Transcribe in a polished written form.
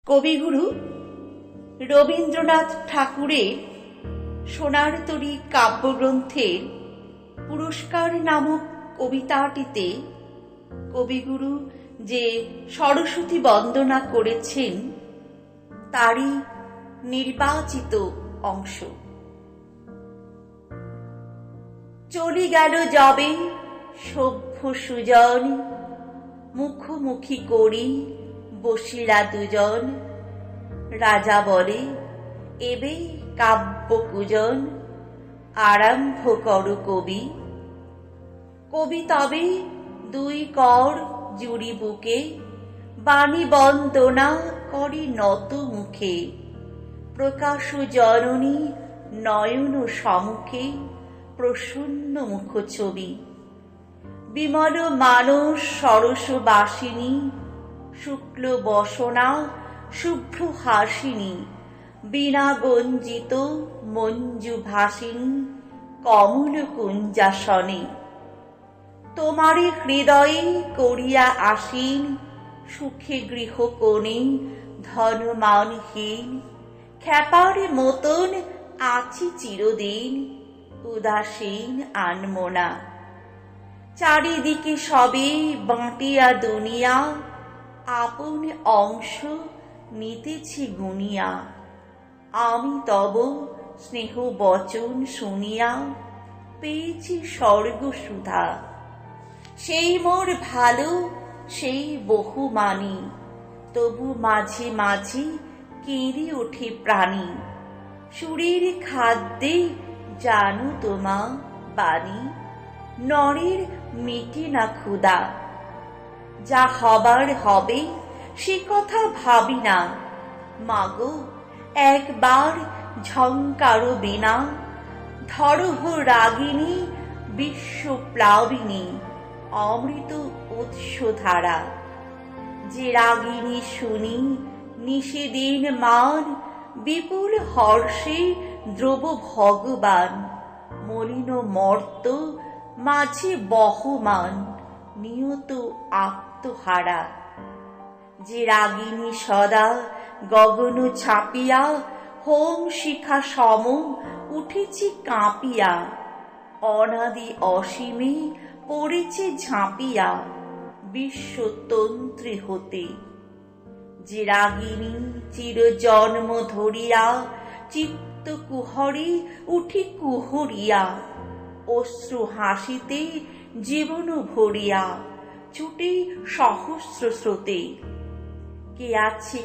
কবিগুরু রবীন্দ্রনাথ ঠাকুরের সোনার তরী কাব্যগ্রন্থের পুরস্কার নামক কবিতাটিতে কবিগুরু যে সরস্বতী বন্দনা করেছেন তারই নির্বাচিত অংশ। চলে গেল যবে সভ্য সুজন, মুখোমুখি করি বসিলা দুজন। রাজা বলে এবে কাব্য পূজন, আরম্ভ করো কবি। কবি তবে দুই কর জুড়ি বুকে, বাণী বন্দনা করে নত মুখে। প্রকাশ জননী নয়ন সম্মুখে, প্রসন্ন মুখ ছবি। বিমল মানস সরস বাসিনী, শুক্ল বসনা শুভ্র হাসিনী। বীণা গঞ্জিত মঞ্জু ভাসিনী, কমল কুঞ্জাসনে। তোমারে হৃদয়ে করিয়া আসীন, সুখে গৃহকোণে ধনমানহীন। খ্যাপার মতন আছি চিরদিন, উদাসীন আনমনা। চারিদিকে সবে বাঁটিয়া দুনিয়া, আপন অংশ নিতেছি গুনিয়া। আমি তব স্নেহ বচন শুনিয়া, পেয়েছি স্বর্গ সুধা। সেই মোর ভালো সেই বহু মানি, তবু মাঝে মাঝে কেঁদে ওঠে প্রাণী। সুরের খাদ্যে জানো তোমা বাণী, নরের মিটে না ক্ষুধা। যা হবার হবে সে কথা ভাবি না, মাগো একবার ঝংকারো বীণা। ধরহ রাগিনী বিশ্বপ্লাবিনী, অমৃত উৎস ধারা। যে রাগিনী শুনি নিষেদিন মান, বিপুল হর্ষে দ্রব ভগবান। মলিন মর্ত মাঝে বহমান, নিয়ত আত্মহারা। যে রাগিনী সদা গগন ছাপিয়া, হোম শিখা সম উঠেছি কাঁপিয়া। অনাদি অসীমে পড়েছে ঝাঁপিয়া, বিশ্বতন্ত্রী হতে। যে রাগিনী চির জন্ম ধরিয়া, চিত্ত কুহরে উঠি কুহরিয়া। অশ্রু হাসিতে জীবন ভরিয়া, ছুটে সহস্র স্রোতে। কে আছে